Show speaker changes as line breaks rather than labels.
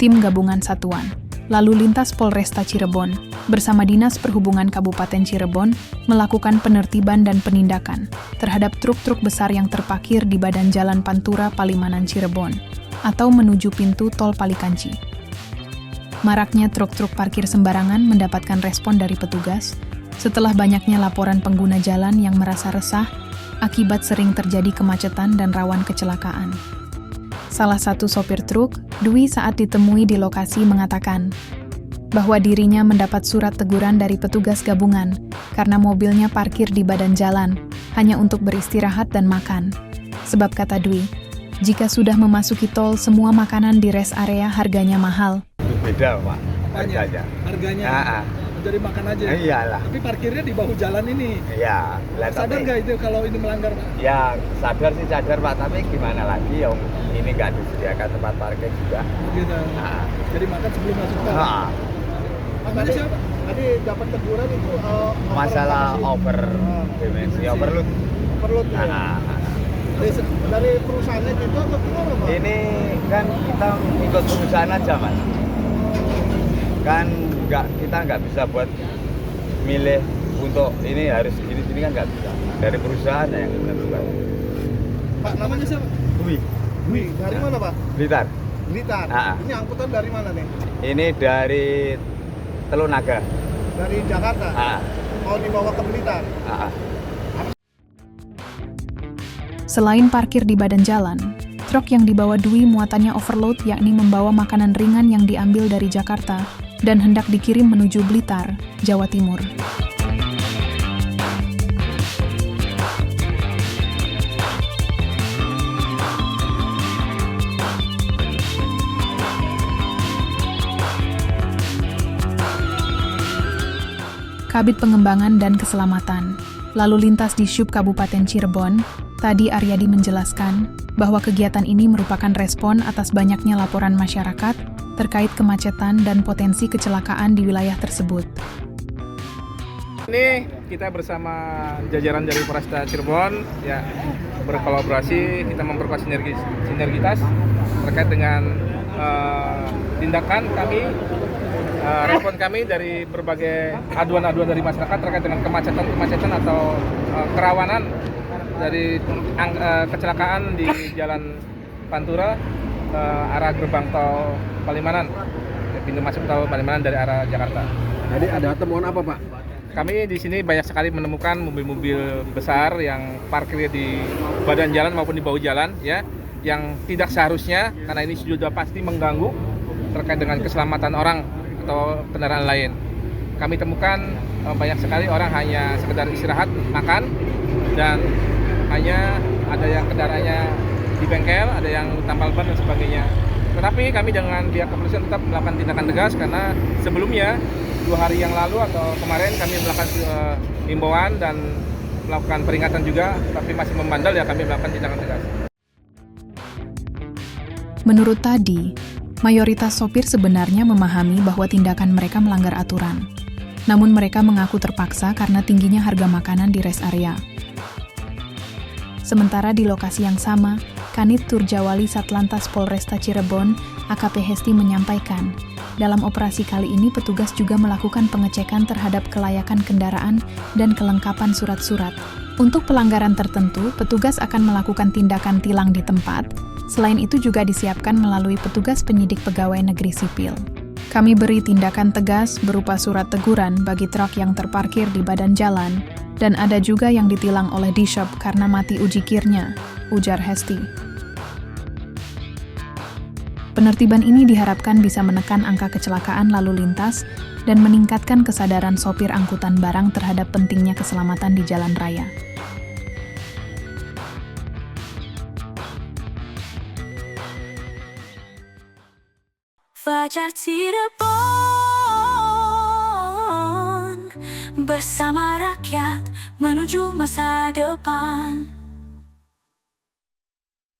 Tim Gabungan Satuan Lalu Lintas Polresta Cirebon bersama Dinas Perhubungan Kabupaten Cirebon melakukan penertiban dan penindakan terhadap truk-truk besar yang terparkir di badan Jalan Pantura Palimanan Cirebon atau menuju pintu Tol Palikanci. Maraknya truk-truk parkir sembarangan mendapatkan respon dari petugas setelah banyaknya laporan pengguna jalan yang merasa resah akibat sering terjadi kemacetan dan rawan kecelakaan. Salah satu sopir truk, Dwi, saat ditemui di lokasi mengatakan bahwa dirinya mendapat surat teguran dari petugas gabungan karena mobilnya parkir di badan jalan hanya untuk beristirahat dan makan. Sebab kata Dwi, jika sudah memasuki tol, semua makanan di rest area harganya mahal.
Beda, Pak. Harganya.
Jadi makan aja.
Iyalah.
Tapi parkirnya di bahu jalan ini.
Iya.
Sadar nggak itu kalau ini melanggar, Pak?
Ya, sadar sih sadar, Pak. Tapi gimana lagi, yang ini nggak disediakan tempat parkir juga.
Gitu. Jadi makan sebelum masuk tol. Namanya siapa? Tadi dapat teguran itu
masalah over dimensi, overload.
Overload. Dari perusahaannya itu atau gimana, Pak?
Ini kan kita ikut perusahaan aja, Mas. Kan kita nggak bisa buat milih untuk ini harus gini kan nggak bisa. Dari perusahaan yang menentukan.
Pak, namanya siapa? Dwi. Dari mana, Pak?
Blitar.
Ini angkutan dari mana nih?
Ini dari Telunaga.
Dari Jakarta. Mau dibawa ke Blitar.
Selain parkir di badan jalan, truk yang dibawa Dwi muatannya overload, yakni membawa makanan ringan yang diambil dari Jakarta dan hendak dikirim menuju Blitar, Jawa Timur. Kabid Pengembangan dan Keselamatan Lalu Lintas di Syub Kabupaten Cirebon, Tadi Aryadi menjelaskan bahwa kegiatan ini merupakan respon atas banyaknya laporan masyarakat terkait kemacetan dan potensi kecelakaan di wilayah tersebut.
Ini kita bersama jajaran dari Polresta Cirebon ya berkolaborasi, kita memperkuat sinergitas terkait dengan tindakan kami, respon kami dari berbagai aduan-aduan dari masyarakat terkait dengan kemacetan atau kerawanan dari kecelakaan di Jalan Pantura arah gerbang tol Palimanan, pintu masuk tol Palimanan dari arah Jakarta.
Jadi ada temuan apa, Pak?
Kami di sini banyak sekali menemukan mobil-mobil besar yang parkir di badan jalan maupun di bahu jalan, ya, yang tidak seharusnya, karena ini sudah pasti mengganggu terkait dengan keselamatan orang atau kendaraan lain. Kami temukan banyak sekali orang hanya sekedar istirahat, makan, dan hanya ada yang kendaraannya di bengkel, ada yang tambal ban dan sebagainya. Tetapi kami dengan pihak kepolisian tetap melakukan tindakan tegas karena sebelumnya 2 hari yang lalu atau kemarin kami melakukan himbauan dan melakukan peringatan juga, tapi masih membandel ya kami melakukan tindakan tegas.
Menurut Tadi, mayoritas sopir sebenarnya memahami bahwa tindakan mereka melanggar aturan. Namun mereka mengaku terpaksa karena tingginya harga makanan di rest area. Sementara di lokasi yang sama, Kanit Turjawali Satlantas Polresta Cirebon, AKP Hesti menyampaikan, dalam operasi kali ini petugas juga melakukan pengecekan terhadap kelayakan kendaraan dan kelengkapan surat-surat. Untuk pelanggaran tertentu, petugas akan melakukan tindakan tilang di tempat. Selain itu juga disiapkan melalui petugas penyidik pegawai negeri sipil. Kami beri tindakan tegas berupa surat teguran bagi truk yang terparkir di badan jalan, dan ada juga yang ditilang oleh Dishop karena mati uji kirnya, ujar Hesti. Penertiban ini diharapkan bisa menekan angka kecelakaan lalu lintas dan meningkatkan kesadaran sopir angkutan barang terhadap pentingnya keselamatan di jalan raya.
Fajar Cirebon bersama rakyat menuju masa depan.